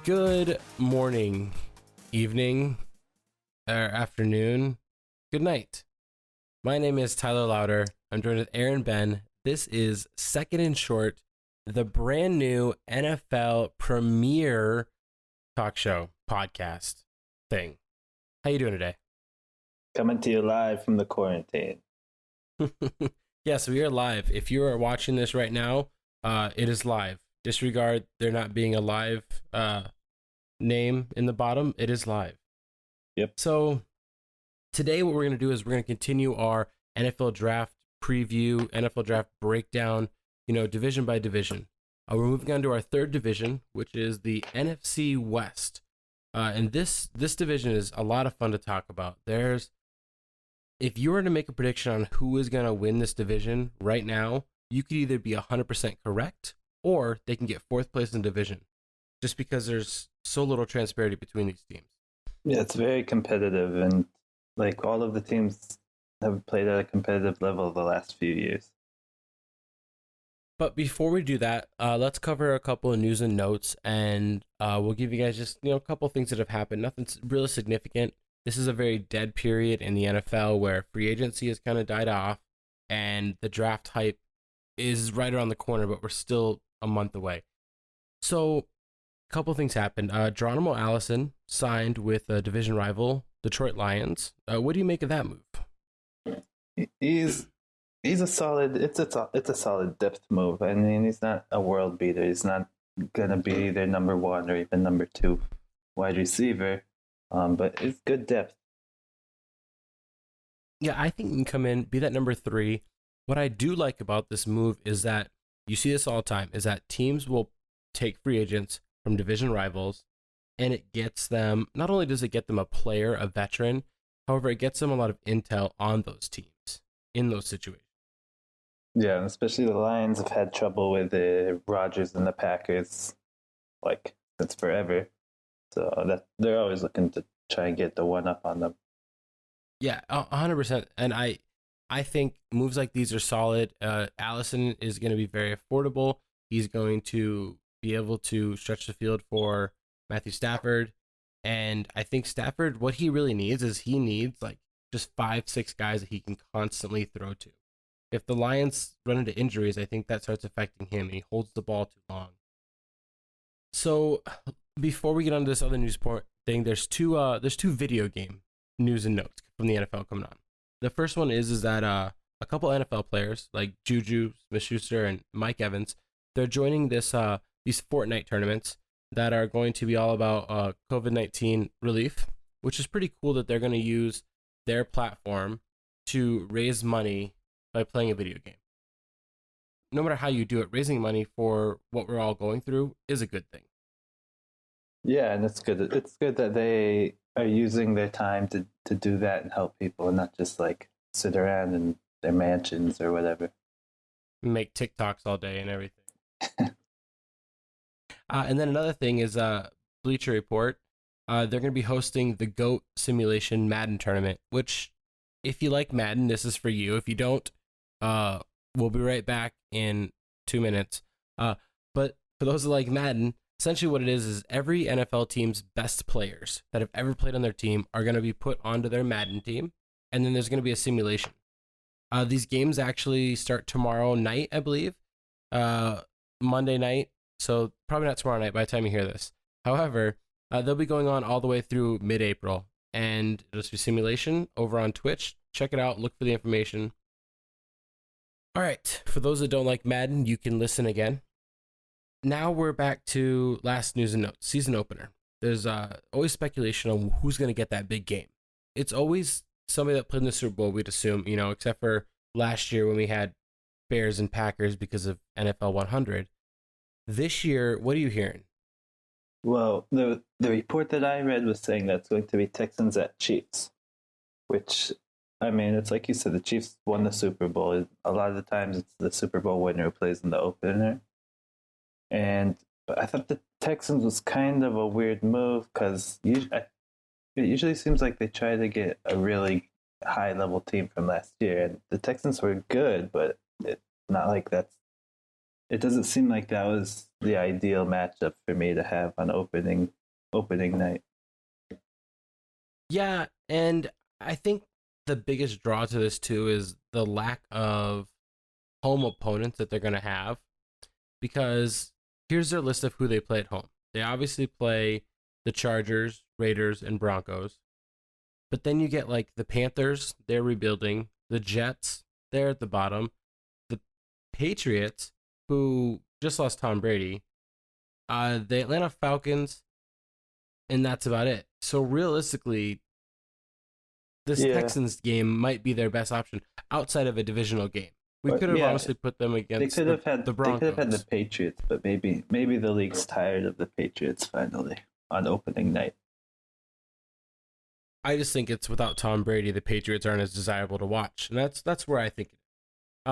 Good morning, evening, or afternoon, good night. My name is Tyler Louder. I'm joined with Aaron Benn. This is Second and Short, the brand new NFL premier talk show podcast thing. How you doing today? Coming to you live from the quarantine. Yes, we are live. If you are watching this right now, it is live. Disregard there not being a live name in the bottom. It is live. Yep. So today what we're going to do is we're going to continue our NFL draft preview, NFL draft breakdown, division by division. We're moving on to our third division, which is the NFC West. And this division is a lot of fun to talk about. If you were to make a prediction on who is going to win this division right now, you could either be 100% correct or they can get fourth place in division just because there's so little transparency between these teams. Yeah, it's very competitive, and like all of the teams have played at a competitive level the last few years. But before we do that, let's cover a couple of news and notes, and we'll give you guys just a couple of things that have happened. Nothing really significant. This is a very dead period in the NFL where free agency has kind of died off, and the draft hype is right around the corner, but we're still a month away. So a couple of things happened. Geronimo Allison signed with a division rival, Detroit Lions. What do you make of that move? He's a solid. It's a solid depth move. I mean, he's not a world beater. He's not gonna be their number one or even number two wide receiver. But it's good depth. Yeah, I think he can come in, be that number 3. What I do like about this move is that you see this all the time, is that teams will take free agents from division rivals, and it gets them, not only does it get them a player, a veteran, however, it gets them a lot of intel on those teams in those situations. Yeah, and especially the Lions have had trouble with the Rodgers and the Packers, since forever. So that they're always looking to try and get the one up on them. Yeah, 100%. And I think moves like these are solid. Allison is going to be very affordable. He's going to be able to stretch the field for Matthew Stafford. And I think Stafford, what he really needs is he needs just 5-6 guys that he can constantly throw to. If the Lions run into injuries, I think that starts affecting him. He holds the ball too long. So before we get on to this other news thing, there's two video game news and notes from the NFL coming on. The first one is that a couple NFL players like Juju Smith-Schuster and Mike Evans, they're joining these Fortnite tournaments that are going to be all about COVID-19 relief, which is pretty cool that they're going to use their platform to raise money by playing a video game. No matter how you do it, raising money for what we're all going through is a good thing. Yeah, and it's good. It's good that they are using their time to do that and help people, and not just sit around in their mansions or whatever. Make TikToks all day and everything. And then another thing is Bleacher Report. They're going to be hosting the GOAT Simulation Madden tournament, which, if you like Madden, this is for you. If you don't, we'll be right back in 2 minutes. But for those that like Madden, essentially what it is every NFL team's best players that have ever played on their team are going to be put onto their Madden team, and then there's going to be a simulation. These games actually start tomorrow night, I believe, Monday night, so probably not tomorrow night by the time you hear this. However, they'll be going on all the way through mid-April, and it'll just be simulation over on Twitch. Check it out, look for the information. All right, for those that don't like Madden, you can listen again. Now we're back to last news and notes, season opener. There's always speculation on who's going to get that big game. It's always somebody that played in the Super Bowl, we'd assume, except for last year when we had Bears and Packers because of NFL 100. This year, what are you hearing? Well, the report that I read was saying that's going to be Texans at Chiefs, which, I mean, it's like you said, the Chiefs won the Super Bowl. A lot of the times it's the Super Bowl winner who plays in the opener. But I thought the Texans was kind of a weird move because it usually seems like they try to get a really high-level team from last year. And the Texans were good, but it's not like that's it doesn't seem like that was the ideal matchup for me to have on opening night. Yeah, and I think the biggest draw to this too is the lack of home opponents that they're going to have, because here's their list of who they play at home. They obviously play the Chargers, Raiders, and Broncos. But then you get like the Panthers, they're rebuilding, the Jets, they're at the bottom, the Patriots, who just lost Tom Brady, the Atlanta Falcons, and that's about it. So realistically, this Yeah, Texans game might be their best option outside of a divisional game. We but could have yeah, honestly put them they against could have had the they could have had the Broncos. Patriots, but maybe the league's tired of the Patriots finally on opening night. I just think it's without Tom Brady, the Patriots aren't as desirable to watch, and that's where I think it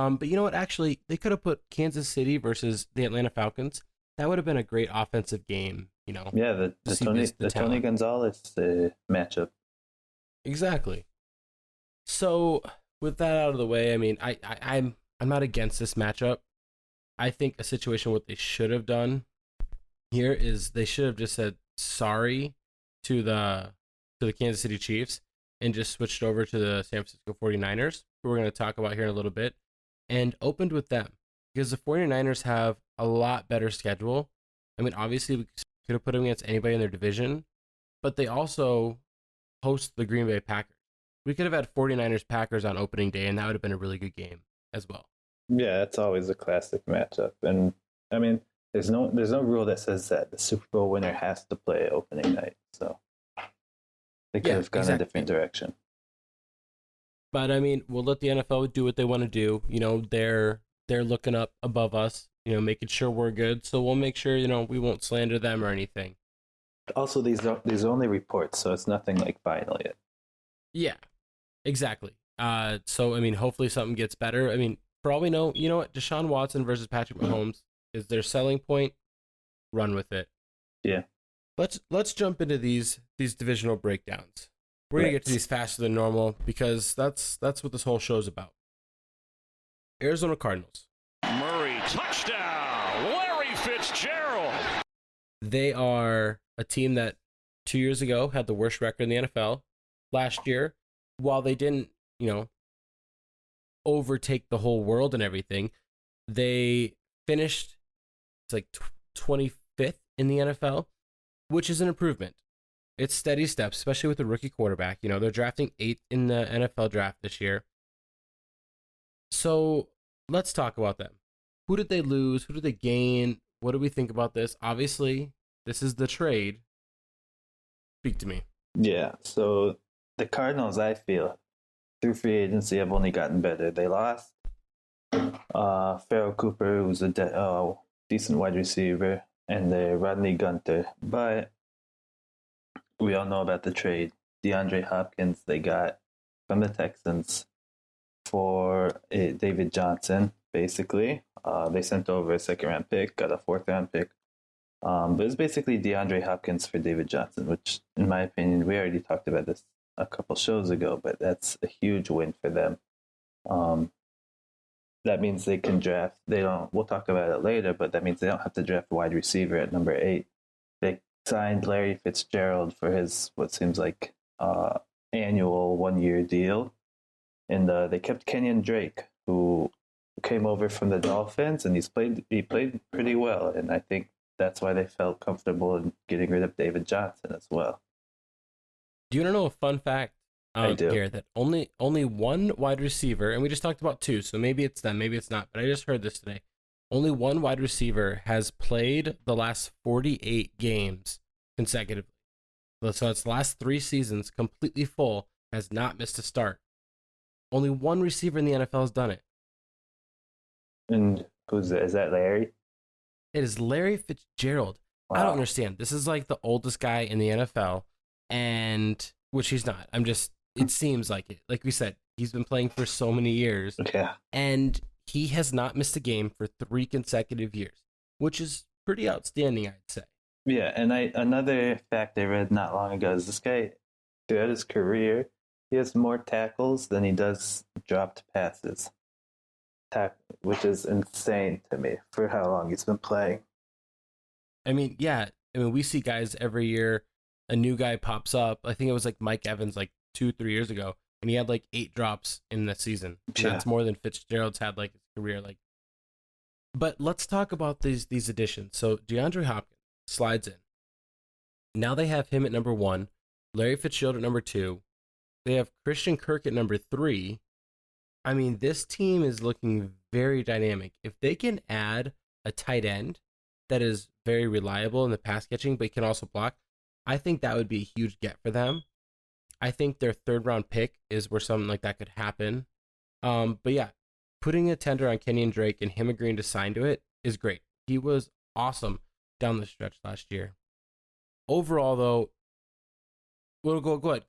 is. But you know what? Actually, they could have put Kansas City versus the Atlanta Falcons. That would have been a great offensive game. Yeah, To see the The Tony talent. Gonzalez matchup. Exactly. So with that out of the way, I mean, I'm not against this matchup. I think a situation what they should have done here is they should have just said sorry to the Kansas City Chiefs and just switched over to the San Francisco 49ers, who we're going to talk about here in a little bit, and opened with them because the 49ers have a lot better schedule. I mean, obviously we could have put them against anybody in their division, but they also host the Green Bay Packers. We could have had 49ers Packers on opening day, and that would have been a really good game as well. Yeah, it's always a classic matchup, and I mean, there's no rule that says that the Super Bowl winner has to play opening night. So they could Yeah, have gone a exactly. different direction. But I mean, we'll let the NFL do what they want to do. They're looking up above us, making sure we're good. So we'll make sure, we won't slander them or anything. Also, these are only reports, so it's nothing like final yet. Yeah, exactly. So I mean, hopefully something gets better. I mean, for all we know, you know what? Deshaun Watson versus Patrick Mahomes is their selling point. Run with it. Yeah, Let's jump into these divisional breakdowns. We're gonna get to let's. these faster than normal because that's what this whole show's about. Arizona Cardinals. Murray, touchdown! Larry Fitzgerald! They are a team that 2 years ago had the worst record in the NFL. Last year, while they didn't, overtake the whole world and everything, they finished it's like 25th in the NFL, which is an improvement. It's steady steps, especially with the rookie quarterback. They're drafting 8th in the NFL draft this year. So let's talk about them. Who did they lose? Who did they gain? What do we think about this? Obviously, this is the trade. Speak to me. Yeah, so the Cardinals, I feel, through free agency, have only gotten better. They lost Farrell Cooper, who's a decent wide receiver, and Rodney Gunter. But we all know about the trade. DeAndre Hopkins, they got from the Texans for David Johnson, basically. They sent over a second round pick, got a fourth round pick. But it's basically DeAndre Hopkins for David Johnson, which, in my opinion, we already talked about this a couple shows ago, but that's a huge win for them. That means they can draft. They don't. We'll talk about it later, but that means they don't have to draft a wide receiver at number 8. They signed Larry Fitzgerald for his what seems like annual 1-year deal, and they kept Kenyon Drake, who came over from the Dolphins, and he played pretty well, and I think that's why they felt comfortable in getting rid of David Johnson as well. Do you want to know a fun fact I do. here that only one wide receiver, and we just talked about two, so maybe it's them, maybe it's not, but I just heard this today. Only one wide receiver has played the last 48 games consecutively. So it's the last 3 seasons completely full, has not missed a start. Only one receiver in the NFL has done it. And who's that? Is that Larry? It is Larry Fitzgerald. I don't Wow. understand. This is like the oldest guy in the NFL, and which he's not. It seems like it. Like we said, he's been playing for so many years, Yeah. and he has not missed a game for 3 consecutive years, which is pretty outstanding, I'd say. Yeah, and another fact I read not long ago is this guy, throughout his career, he has more tackles than he does dropped passes. which is insane to me for how long he's been playing. I mean, yeah. I mean, we see guys every year. A new guy pops up. I think it was like Mike Evans, like 2-3 years ago, and he had like 8 drops in the season. Yeah. That's more than Fitzgerald's had like his career. Like, but let's talk about these additions. So DeAndre Hopkins slides in. Now they have him at number 1, Larry Fitzgerald at number 2. They have Christian Kirk at number 3. I mean, this team is looking very dynamic. If they can add a tight end that is very reliable in the pass catching, but can also block, I think that would be a huge get for them. I think their 3rd round pick is where something like that could happen. But yeah, putting a tender on Kenyon Drake and him agreeing to sign to it is great. He was awesome down the stretch last year. Overall, though, we'll go ahead.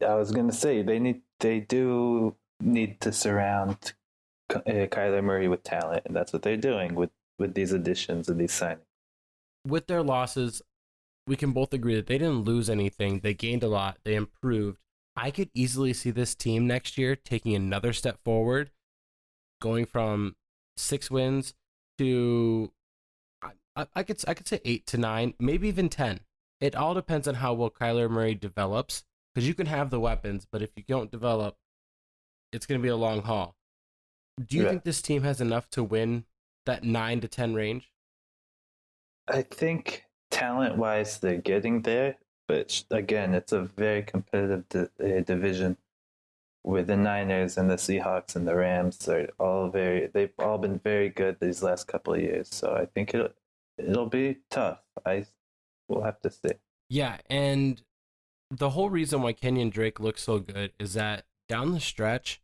I was gonna say they do need to surround Kyler Murray with talent, and that's what they're doing with these additions and these signings. With their losses, we can both agree that they didn't lose anything. They gained a lot. They improved. I could easily see this team next year taking another step forward, going from 6 wins to I could say 8 to 9, maybe even 10. It all depends on how well Kyler Murray develops, because you can have the weapons, but if you don't develop, it's going to be a long haul. Do you think this team has enough to win that 9 to 10 range? I think talent-wise, they're getting there, but again, it's a very competitive division. With the Niners and the Seahawks and the Rams, they've all been very good these last couple of years. So I think it'll be tough. We'll have to see. Yeah, and the whole reason why Kenyon Drake looks so good is that down the stretch,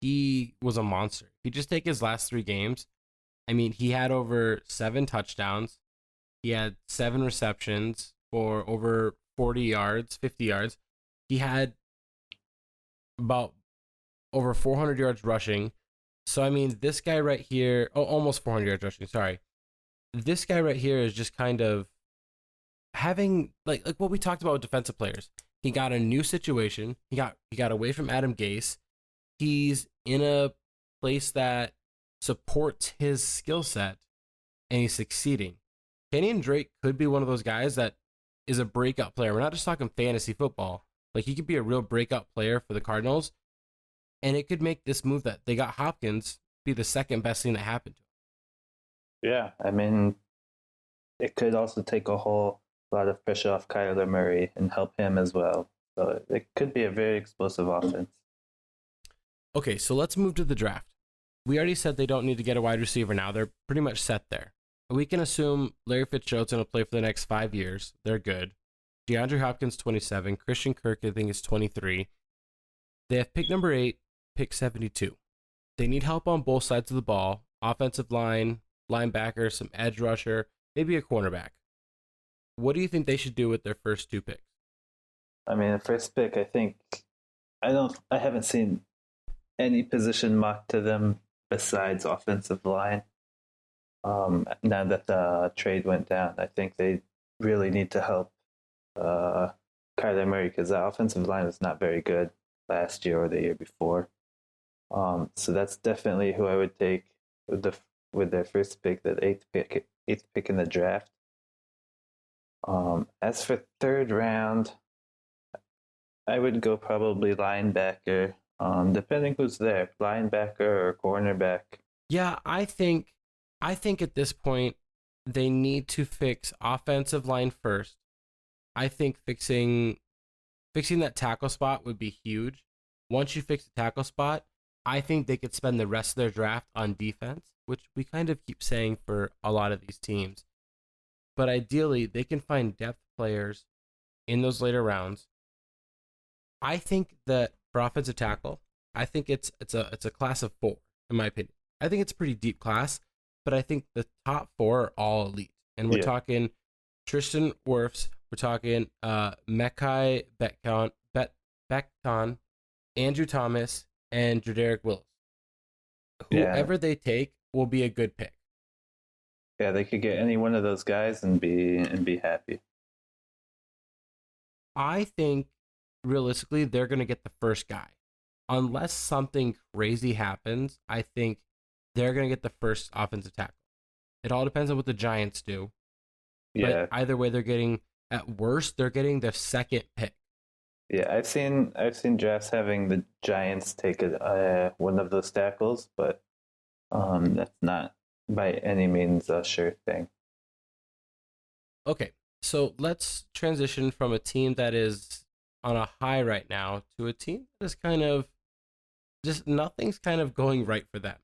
he was a monster. If you just take his last 3 games, I mean, he had over 7 touchdowns. He had 7 receptions for over 40 yards, 50 yards. He had about over 400 yards rushing. So, I mean, this guy right here, almost 400 yards rushing, sorry. This guy right here is just kind of having, like what we talked about with defensive players. He got a new situation. He got away from Adam Gase. He's in a place that supports his skill set, and he's succeeding. Kenyon Drake could be one of those guys that is a breakout player. We're not just talking fantasy football. Like, he could be a real breakout player for the Cardinals, and it could make this move that they got Hopkins be the second best thing that happened to him. Yeah, I mean, it could also take a whole lot of pressure off Kyler Murray and help him as well. So it could be a very explosive offense. Okay, so let's move to the draft. We already said they don't need to get a wide receiver now. They're pretty much set there. We can assume Larry Fitzgerald's going to play for the next 5 years. They're good. DeAndre Hopkins, 27. Christian Kirk, I think, is 23. They have pick number 8, pick 72. They need help on both sides of the ball. Offensive line, linebacker, some edge rusher, maybe a cornerback. What do you think they should do with their first 2 picks? I mean, the first pick, I think, I haven't seen any position mocked to them besides offensive line. Now that the trade went down, I think they really need to help Kyler Murray, because the offensive line was not very good last year or the year before. So that's definitely who I would take with their first pick, that eighth pick in the draft. As for 3rd round, I would go probably linebacker, depending who's there, linebacker or cornerback. Yeah, I think at this point they need to fix offensive line first. I think fixing that tackle spot would be huge. Once you fix the tackle spot, I think they could spend the rest of their draft on defense, which we kind of keep saying for a lot of these teams. But ideally, they can find depth players in those later rounds. I think that for offensive tackle, I think it's a class of 4, in my opinion. I think it's a pretty deep class, but I think the top 4 are all elite. And we're talking Tristan Wirfs, we're talking Mekhi Becton, Andrew Thomas, and Jadarick Willis. Whoever they take will be a good pick. Yeah, they could get any one of those guys and be happy. I think realistically they're going to get the first guy. Unless something crazy happens, I think they're going to get the first offensive tackle. It all depends on what the Giants do. Yeah, But either way, they're getting, at worst, they're getting the second pick. yeah. I've seen drafts having the Giants take one of those tackles, but that's not by any means a sure thing. Okay, so let's transition from a team that is on a high right now to a team that is kind of just nothing's kind of going right for them.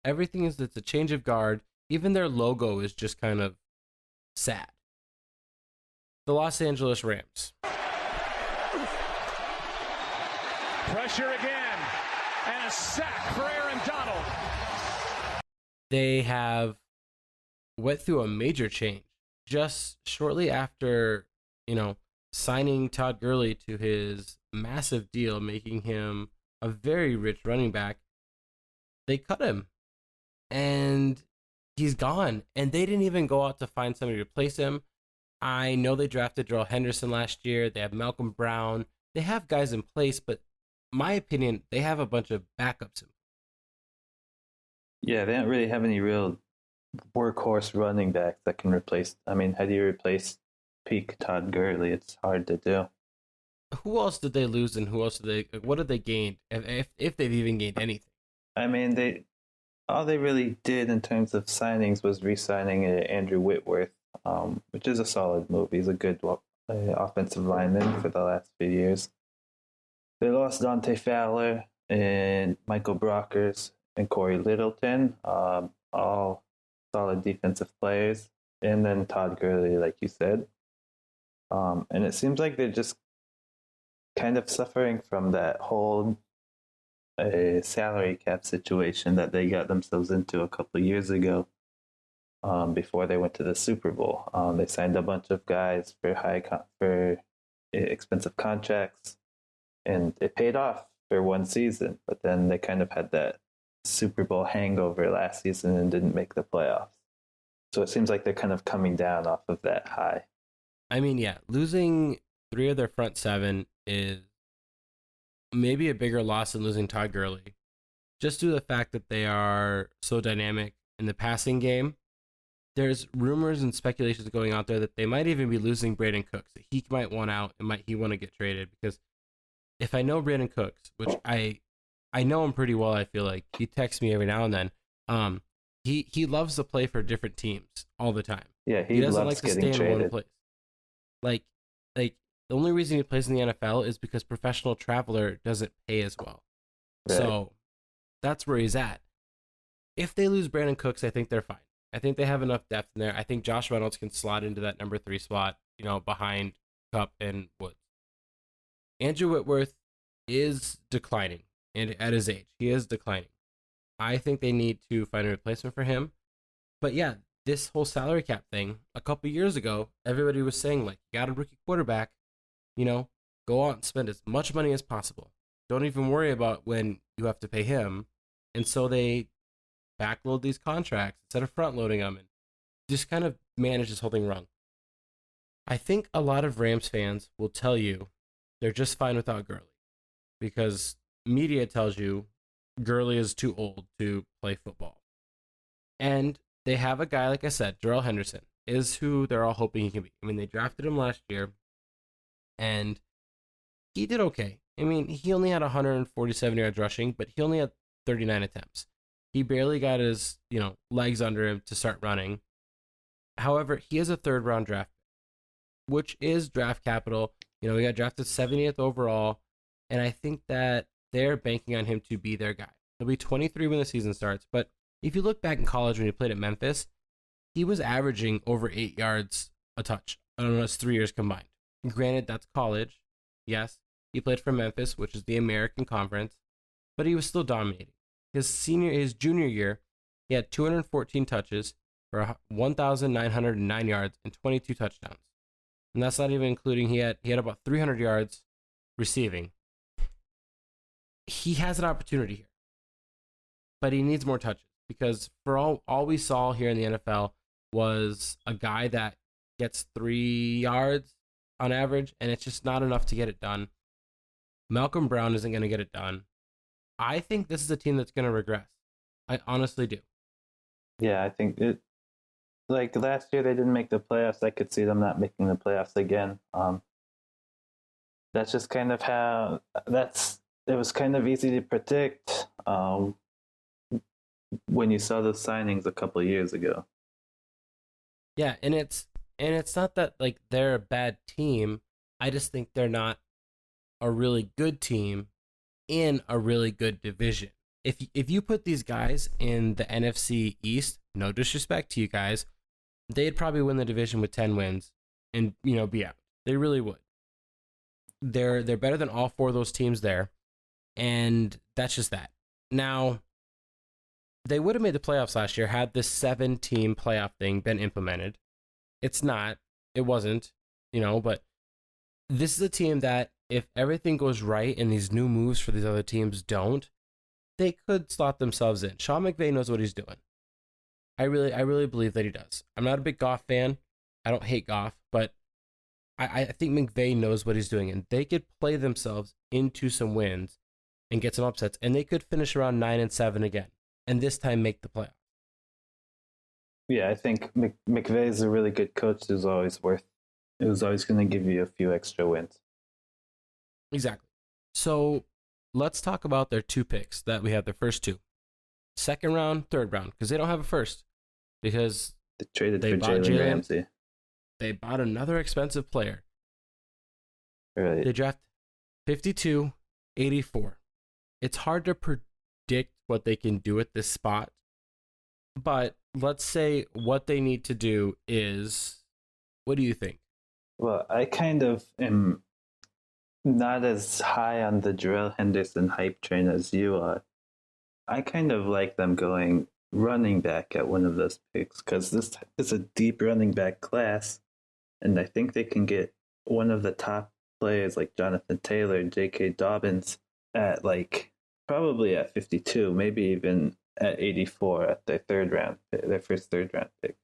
Everything is it's a change of guard. Even their logo is just kind of sad. The Los Angeles Rams. Pressure again, and a sack for Aaron Donald. They have went through a major change just shortly after, signing Todd Gurley to his massive deal, making him a very rich running back. They cut him, and he's gone. And they didn't even go out to find somebody to replace him. I know they drafted Darrell Henderson last year. They have Malcolm Brown. They have guys in place, but in my opinion, they have a bunch of backups in. Yeah, they don't really have any real workhorse running backs that can replace. I mean, how do you replace peak Todd Gurley? It's hard to do. Who else did they lose, and who else did they? What did they gain, if they've even gained anything? I mean, all they really did in terms of signings was re-signing Andrew Whitworth, which is a solid move. He's a good offensive lineman for the last few years. They lost Dante Fowler and Michael Brockers and Corey Littleton, all solid defensive players, and then Todd Gurley, like you said. And it seems like they're just kind of suffering from that whole salary cap situation that they got themselves into a couple of years ago. Before they went to the Super Bowl, they signed a bunch of guys for expensive contracts, and it paid off for one season. But then they kind of had that Super Bowl hangover last season and didn't make the playoffs. So it seems like they're kind of coming down off of that high. I mean, yeah, losing 3 of their front 7 is maybe a bigger loss than losing Todd Gurley, just due to the fact that they are so dynamic in the passing game. There's rumors and speculations going out there that they might even be losing Brandon Cooks, that he might want out and he want to get traded. Because if I know Brandon Cooks, which I know him pretty well, I feel like he texts me every now and then. He loves to play for different teams all the time. Yeah, he doesn't loves like to getting stay in one traded. place. Like the only reason he plays in the NFL is because professional traveler doesn't pay as well. Right. So that's where he's at. If they lose Brandon Cooks, I think they're fine. I think they have enough depth in there. I think Josh Reynolds can slot into that number 3 spot, behind Kupp and Woods. Andrew Whitworth is declining, and at his age, he is declining. I think they need to find a replacement for him. But yeah, this whole salary cap thing, a couple years ago, everybody was saying, like, you got a rookie quarterback, go out and spend as much money as possible. Don't even worry about when you have to pay him. And so they backload these contracts instead of front loading them and just kind of manage this whole thing wrong. I think a lot of Rams fans will tell you they're just fine without Gurley because media tells you Gurley is too old to play football. And they have a guy, like I said, Darrell Henderson is who they're all hoping he can be. I mean, they drafted him last year and he did okay. I mean, he only had 147 yards rushing, but he only had 39 attempts. He barely got his, legs under him to start running. However, he is a 3rd round draft pick, which is draft capital. He got drafted 70th overall, and I think that they're banking on him to be their guy. He'll be 23 when the season starts, but if you look back in college when he played at Memphis, he was averaging over 8 yards a touch. I don't know, it's 3 years combined. Granted, that's college. Yes, he played for Memphis, which is the American Conference, but he was still dominating. His junior year, he had 214 touches for 1,909 yards and 22 touchdowns. And that's not even including he had about 300 yards receiving. He has an opportunity here, but he needs more touches because for all we saw here in the NFL was a guy that gets 3 yards on average, and it's just not enough to get it done. Malcolm Brown isn't going to get it done. I think this is a team that's going to regress. I honestly do. Yeah, I think it. Like last year, they didn't make the playoffs. I could see them not making the playoffs again. That's just kind of how it was kind of easy to predict when you saw those signings a couple of years ago. Yeah, and it's not that like they're a bad team. I just think they're not a really good team in a really good division. If you put these guys in the NFC East, no disrespect to you guys, they'd probably win the division with 10 wins and be out. They really would. They're better than all four of those teams there, and that's just that. Now, they would have made the playoffs last year had this 7-team playoff thing been implemented. It's not. It wasn't, but this is a team that if everything goes right and these new moves for these other teams don't, they could slot themselves in. Sean McVay knows what he's doing. I really believe that he does. I'm not a big Goff fan. I don't hate Goff, but I think McVay knows what he's doing, and they could play themselves into some wins and get some upsets, and they could finish around 9-7 again, and this time make the playoffs. Yeah, I think McVay is a really good coach. It was always going to give you a few extra wins. Exactly. So let's talk about their 2 picks that we have, their first 2. Second round, third round, because they don't have a first. Because they traded for Jalen Ramsey. They bought another expensive player. Right. They draft 52, 84. It's hard to predict what they can do at this spot. But let's say what they need to do is, what do you think? Well, I kind of am not as high on the Darrell Henderson hype train as you are. I kind of like them going running back at one of those picks because this is a deep running back class, and I think they can get one of the top players like Jonathan Taylor and J.K. Dobbins at probably at 52, maybe even at 84 at their first third round pick.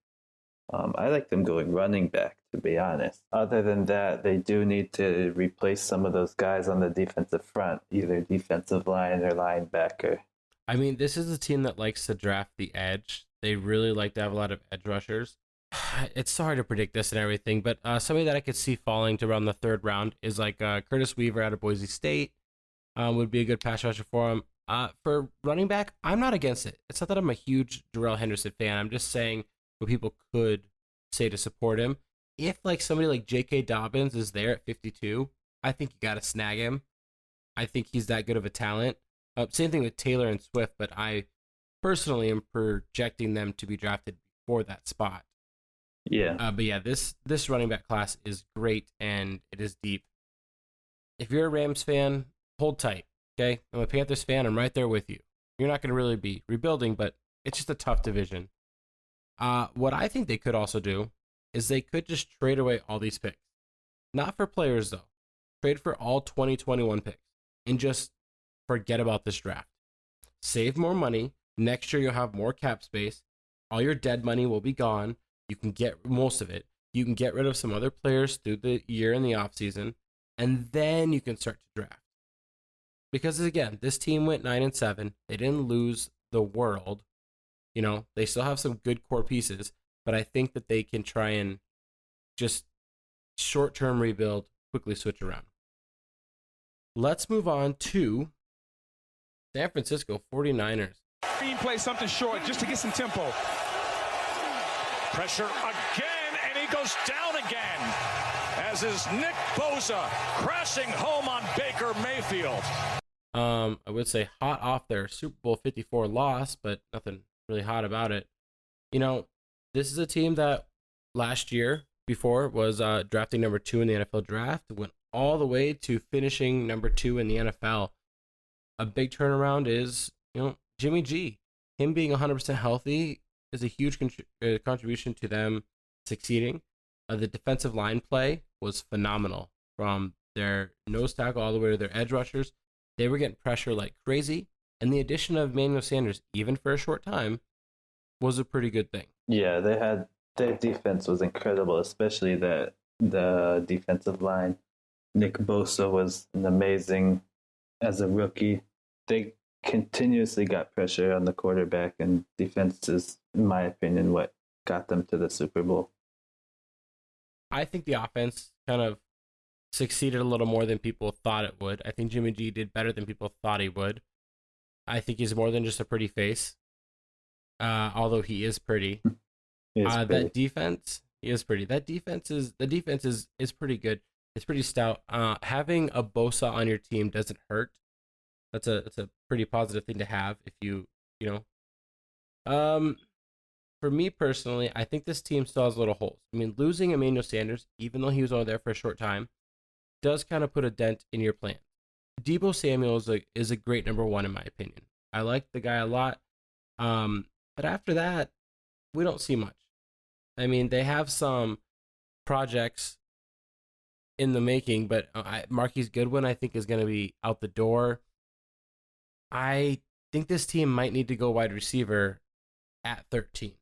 I like them going running back, to be honest. Other than that, they do need to replace some of those guys on the defensive front, either defensive line or linebacker. I mean, this is a team that likes to draft the edge. They really like to have a lot of edge rushers. It's hard to predict this and everything, but somebody that I could see falling to around the third round is like Curtis Weaver out of Boise State. Would be a good pass rusher for him. For running back, I'm not against it. It's not that I'm a huge Darrell Henderson fan. I'm just saying what people could say to support him. If somebody like J.K. Dobbins is there at 52, I think you got to snag him. I think he's that good of a talent. Same thing with Taylor and Swift, but I personally am projecting them to be drafted before that spot. Yeah. But yeah, this running back class is great and it is deep. If you're a Rams fan, hold tight, okay? I'm a Panthers fan. I'm right there with you. You're not going to really be rebuilding, but it's just a tough division. What I think they could also do is they could just trade away all these picks. Not for players, though. Trade for all 2021 picks and just forget about this draft. Save more money. Next year, you'll have more cap space. All your dead money will be gone. You can get most of it. You can get rid of some other players through the year in the offseason, and then you can start to draft. Because, again, this team went 9-7. They didn't lose the world. They still have some good core pieces, but I think that they can try and just short-term rebuild, quickly switch around. Let's move on to San Francisco 49ers. Green plays something short just to get some tempo. Pressure again, and he goes down again. As is Nick Bosa crashing home on Baker Mayfield. I would say hot off their Super Bowl 54 loss, but nothing really hot about it. This is a team that last year before was drafting number 2 in the NFL draft, went all the way to finishing number 2 in the NFL. A big turnaround is, Jimmy G. Him being 100% healthy is a huge contribution to them succeeding. The defensive line play was phenomenal from their nose tackle all the way to their edge rushers. They were getting pressure like crazy, and the addition of Emmanuel Sanders, even for a short time, was a pretty good thing. Yeah, their defense was incredible, especially the defensive line. Nick Bosa was amazing as a rookie. They continuously got pressure on the quarterback, and defenses in my opinion, what got them to the Super Bowl. I think the offense kind of succeeded a little more than people thought it would. I think Jimmy G did better than people thought he would. I think he's more than just a pretty face, although he is pretty. That defense, he is pretty. The defense is pretty good. It's pretty stout. Having a Bosa on your team doesn't hurt. That's a pretty positive thing to have if you know. For me personally, I think this team still has little holes. I mean, losing Emmanuel Sanders, even though he was only there for a short time, does kind of put a dent in your plan. Deebo Samuel is a great number one in my opinion. I like the guy a lot. But after that, we don't see much. I mean, they have some projects in the making, but Marquise Goodwin, I think, is going to be out the door. I think this team might need to go wide receiver at 13.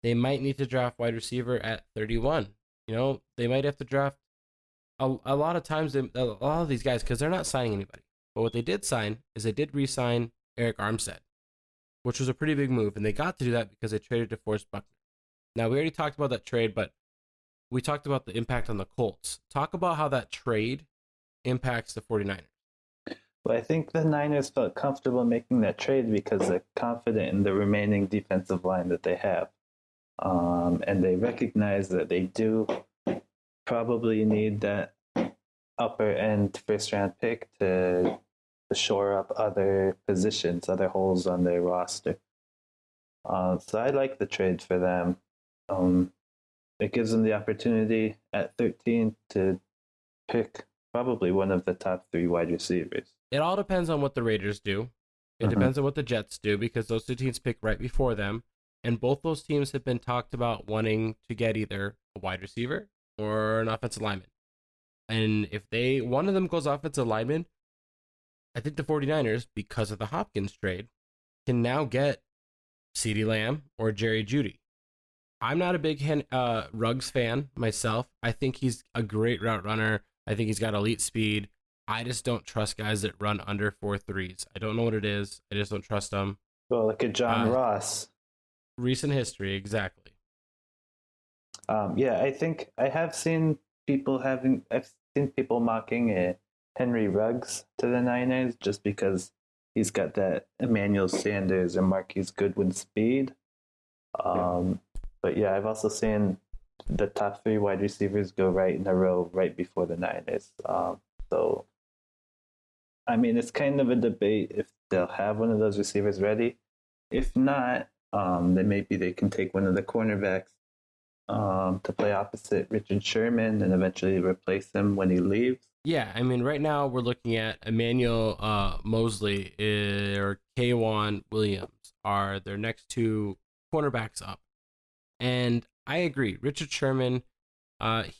They might need to draft wide receiver at 31. You know, they might have to draft a lot of times, a lot of these guys, because they're not signing anybody. But what they did sign is they did re-sign Eric Armstead, which was a pretty big move. And they got to do that because they traded DeForest Buckner. Now, we already talked about that trade, but we talked about the impact on the Colts. Talk about how that trade impacts the 49ers. Well, I think the Niners felt comfortable making that trade because they're confident in the remaining defensive line that they have. And they recognize that they do probably need that upper end first round pick to shore up other positions, other holes on their roster. So I like the trade for them. It gives them the opportunity at 13 to pick probably one of the top 3 wide receivers. It all depends on what the Raiders do. It depends on what the Jets do because those two teams pick right before them. And both those teams have been talked about wanting to get either a wide receiver or an offensive lineman. And if one of them goes offensive lineman, I think the 49ers, because of the Hopkins trade, can now get CeeDee Lamb or Jerry Jeudy. I'm not a big Ruggs fan myself. I think he's a great route runner. I think he's got elite speed. I just don't trust guys that run under 4.3s. I don't know what it is. I just don't trust them. Well, look at John Ross. Recent history, exactly. Yeah, I think I've seen people mocking Henry Ruggs to the Niners just because he's got that Emmanuel Sanders and Marquise Goodwin speed. But yeah, I've also seen the top 3 wide receivers go right in a row right before the Niners. So, I mean, it's kind of a debate if they'll have one of those receivers ready. If not, then maybe they can take one of the cornerbacks to play opposite Richard Sherman and eventually replace him when he leaves. Yeah, I mean, right now we're looking at Emmanuel Mosley or K'Wan Williams are their next 2 cornerbacks up. And I agree. Richard Sherman,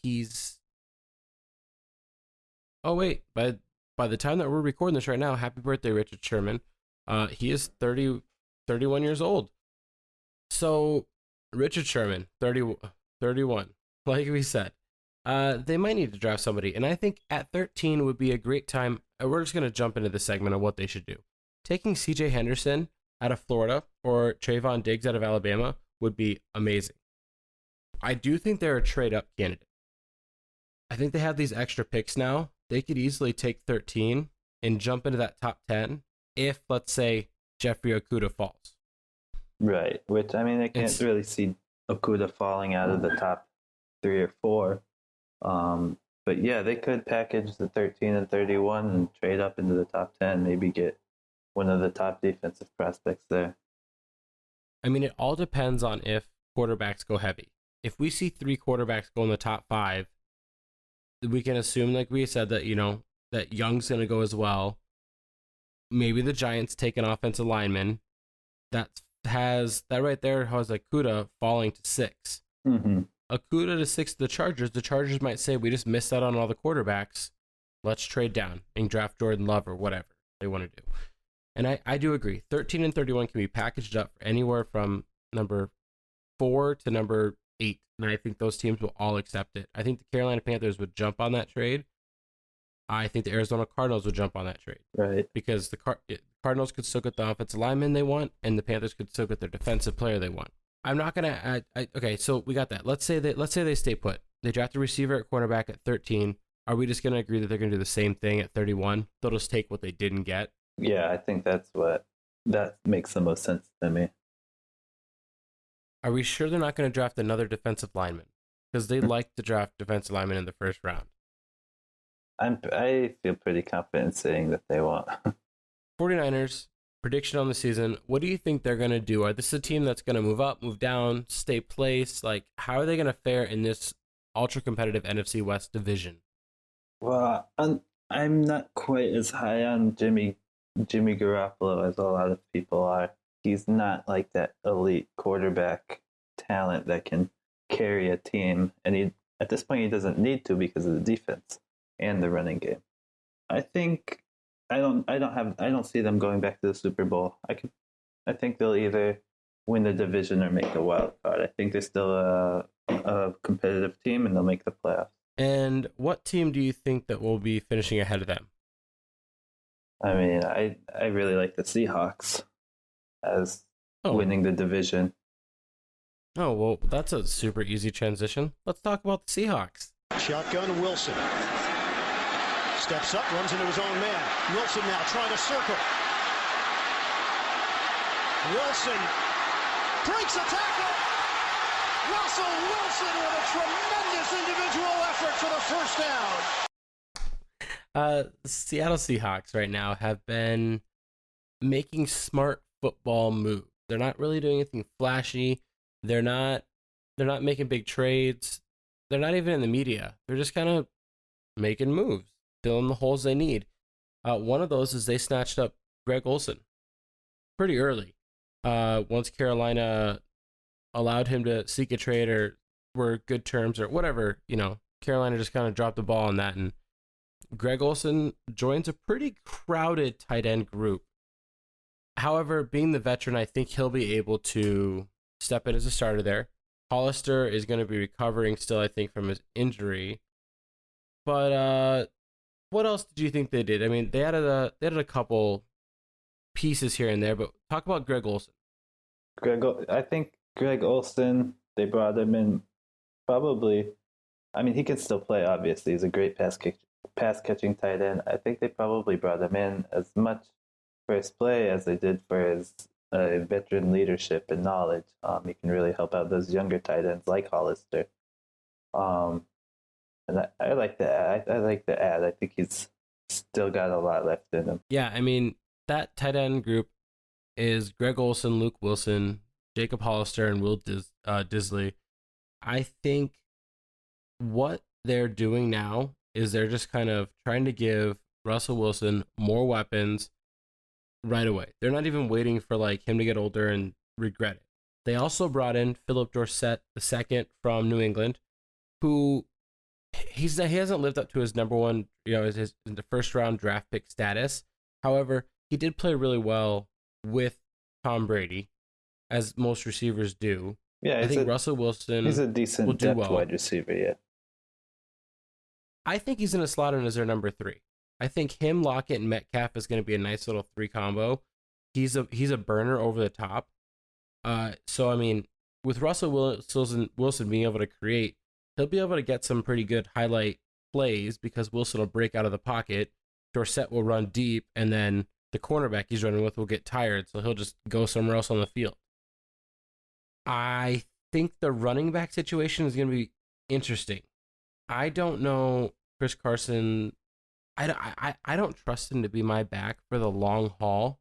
he's... Oh, wait. By the time that we're recording this right now, happy birthday, Richard Sherman. He is 31 years old. So, Richard Sherman, 31, like we said. They might need to draft somebody. And I think at 13 would be a great time. We're just going to jump into the segment of what they should do. Taking C.J. Henderson out of Florida or Trayvon Diggs out of Alabama would be amazing. I do think they're a trade-up candidate. I think they have these extra picks now. They could easily take 13 and jump into that top 10 if, let's say, Jeffrey Okudah falls. Right, which, I mean, I can't really see Okudah falling out of the top 3 or 4. But yeah, they could package the 13 and 31 and trade up into the top 10, maybe get one of the top defensive prospects there. I mean, it all depends on if quarterbacks go heavy. If we see 3 quarterbacks go in the top 5, we can assume, like we said, that, you know, that Young's going to go as well. Maybe the Giants take an offensive lineman. That right there has Okudah falling to 6. Mm-hmm. Okudah to 6 to the Chargers. The Chargers might say, we just missed out on all the quarterbacks. Let's trade down and draft Jordan Love or whatever they want to do. And I do agree. 13 and 31 can be packaged up for anywhere from number 4 to number 8. And I think those teams will all accept it. I think the Carolina Panthers would jump on that trade. I think the Arizona Cardinals would jump on that trade. Right. Because the Cardinals could still get the offensive lineman they want, and the Panthers could still get their defensive player they want. I'm not gonna. Okay, so we got that. Let's say they stay put. They draft a receiver at cornerback at 13. Are we just gonna agree that they're gonna do the same thing at 31? They'll just take what they didn't get. Yeah, I think that makes the most sense to me. Are we sure they're not gonna draft another defensive lineman? Because they like to draft defensive linemen in the first round. I feel pretty confident saying that they won't. 49ers, prediction on the season. What do you think they're going to do? Are this a team that's going to move up, move down, stay placed? Like, how are they going to fare in this ultra competitive NFC West division? Well, I'm not quite as high on Jimmy Garoppolo as a lot of people are. He's not like that elite quarterback talent that can carry a team, and at this point he doesn't need to because of the defense and the running game. I don't see them going back to the Super Bowl. I think they'll either win the division or make a wild card. I think they're still a competitive team and they'll make the playoffs. And what team do you think that will be finishing ahead of them? I mean, I really like the Seahawks as winning the division. Oh, well, that's a super easy transition. Let's talk about the Seahawks. Shotgun Wilson. Steps up, runs into his own man. Wilson now trying to circle. Wilson breaks a tackle. Russell Wilson with a tremendous individual effort for the first down. Seattle Seahawks right now have been making smart football moves. They're not really doing anything flashy. They're not making big trades. They're not even in the media. They're just kind of making moves, filling the holes they need. One of those is they snatched up Greg Olsen pretty early. Once Carolina allowed him to seek a trade or were good terms or whatever, Carolina just kind of dropped the ball on that. And Greg Olsen joins a pretty crowded tight end group. However, being the veteran, I think he'll be able to step in as a starter there. Hollister is going to be recovering still, I think, from his injury. But what else did you think they did? I mean, they added a couple pieces here and there, but talk about Greg Olsen. I think Greg Olsen, they brought him in probably. I mean, he can still play, obviously. He's a great pass-catching tight end. I think they probably brought him in as much for his play as they did for his veteran leadership and knowledge. He can really help out those younger tight ends like Hollister. And I like the ad. I think he's still got a lot left in him. Yeah, I mean, that tight end group is Greg Olsen, Luke Wilson, Jacob Hollister, and Will Disley. I think what they're doing now is they're just kind of trying to give Russell Wilson more weapons right away. They're not even waiting for him to get older and regret it. They also brought in Philip Dorsett II from New England, who he hasn't lived up to his number one, his first round draft pick status. However, he did play really well with Tom Brady, as most receivers do. Yeah, I think Russell Wilson. He's a decent depth wide receiver. Yeah, I think he's going to slot in as their number 3. I think him, Lockett, and Metcalf is going to be a nice little 3 combo. He's a burner over the top. So I mean, with Russell Wilson being able to create, he'll be able to get some pretty good highlight plays because Wilson will break out of the pocket. Dorsett will run deep, and then the cornerback he's running with will get tired, so he'll just go somewhere else on the field. I think the running back situation is going to be interesting. I don't know Chris Carson. I don't trust him to be my back for the long haul.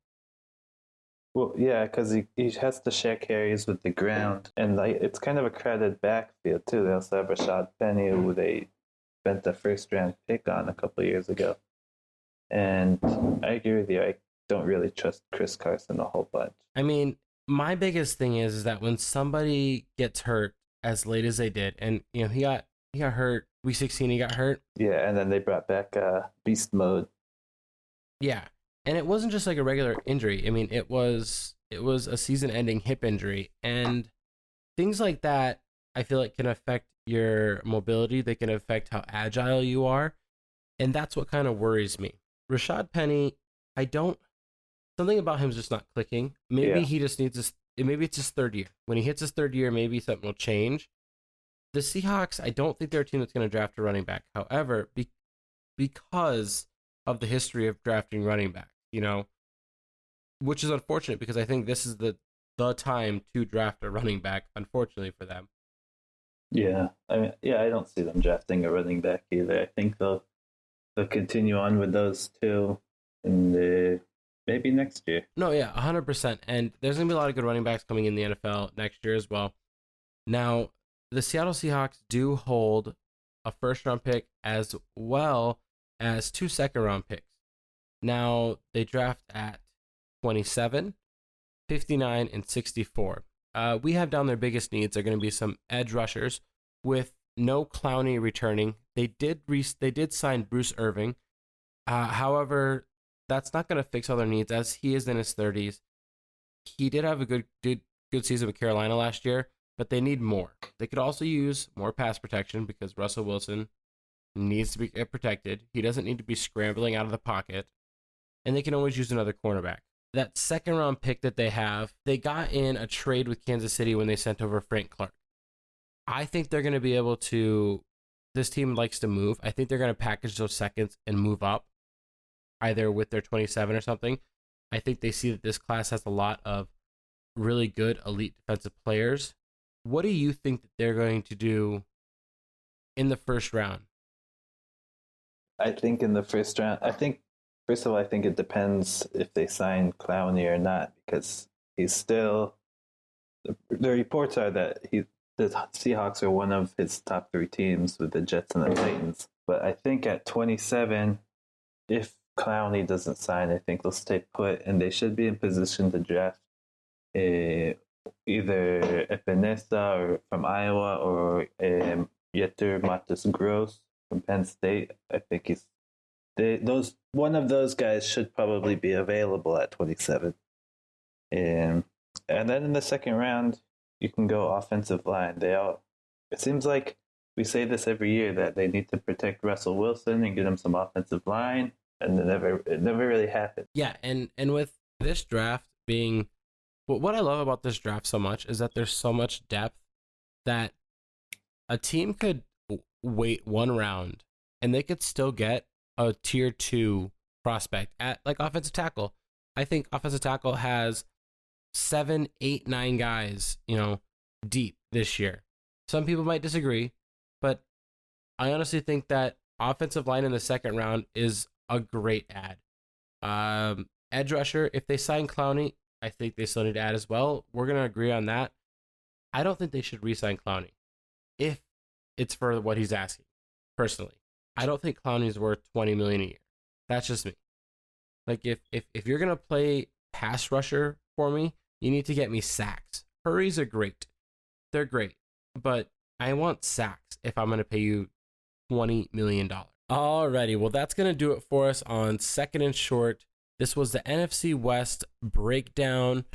Well, yeah, because he has to share carries with the ground, and it's kind of a crowded backfield too. They also have Rashad Penny, who they spent the first-round pick on a couple of years ago. And I agree with you. I don't really trust Chris Carson a whole bunch. I mean, my biggest thing is that when somebody gets hurt as late as they did, and he got hurt week 16, he got hurt. Yeah, and then they brought back beast mode. Yeah, and it wasn't just like a regular injury. I mean, it was a season-ending hip injury, and things like that I feel like can affect your mobility. They can affect how agile you are, and that's what kind of worries me. Rashad Penny, something about him is just not clicking. Maybe he just needs maybe it's his third year. When he hits his third year, maybe something will change. The Seahawks, I don't think they're a team that's going to draft a running back. However, because of the history of drafting running backs, which is unfortunate because I think this is the time to draft a running back, unfortunately for them. Yeah, I don't see them drafting a running back either. I think they'll continue on with those two in maybe next year. No, yeah, 100%. And there's going to be a lot of good running backs coming in the NFL next year as well. Now, the Seattle Seahawks do hold a first-round pick as well as 2 second-round picks. Now, they draft at 27, 59, and 64. We have down their biggest needs are going to be some edge rushers with no Clowney returning. They did sign Bruce Irving. However, that's not going to fix all their needs as he is in his 30s. He did have a good season with Carolina last year, but they need more. They could also use more pass protection because Russell Wilson needs to be protected. He doesn't need to be scrambling out of the pocket. And they can always use another cornerback. That second-round pick that they have, they got in a trade with Kansas City when they sent over Frank Clark. I think they're going to be able to, this team likes to move. I think they're going to package those seconds and move up, either with their 27 or something. I think they see that this class has a lot of really good elite defensive players. What do you think that they're going to do in the first round? I think in the first round, first of all, I think it depends if they sign Clowney or not, because he's still, the reports are that the Seahawks are one of his top 3 teams with the Jets and the Titans. But I think at 27, if Clowney doesn't sign, I think they'll stay put, and they should be in position to draft either Epinesa or from Iowa or Yetur Matas-Gross from Penn State. I think one of those guys should probably be available at 27. And then in the second round, you can go offensive line. It seems like we say this every year that they need to protect Russell Wilson and get him some offensive line, and it never really happened. Yeah, and with this draft being, what I love about this draft so much is that there's so much depth that a team could wait one round and they could still get a tier 2 prospect at like offensive tackle. I think offensive tackle has 7, 8, 9 guys, deep this year. Some people might disagree, but I honestly think that offensive line in the second round is a great add. Edge rusher, if they sign Clowney, I think they still need to add as well. We're going to agree on that. I don't think they should re-sign Clowney if it's for what he's asking, personally. I don't think Clowney's worth $20 million a year. That's just me. Like, if you're going to play pass rusher for me, you need to get me sacks. Hurries are great. They're great. But I want sacks if I'm going to pay you $20 million. Alrighty, well, that's going to do it for us on Second and Short. This was the NFC West breakdown.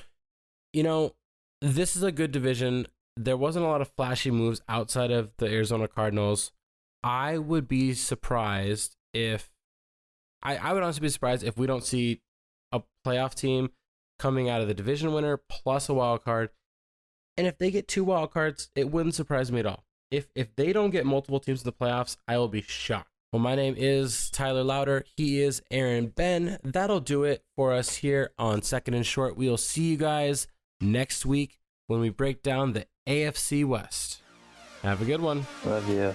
This is a good division. There wasn't a lot of flashy moves outside of the Arizona Cardinals. I would be surprised if I would honestly be surprised if we don't see a playoff team coming out of the division winner plus a wild card. And if they get 2 wild cards, it wouldn't surprise me at all. If they don't get multiple teams in the playoffs, I will be shocked. Well, my name is Tyler Louder. He is Aaron Benn. That'll do it for us here on Second and Short. We'll see you guys next week when we break down the AFC West. Have a good one. Love you.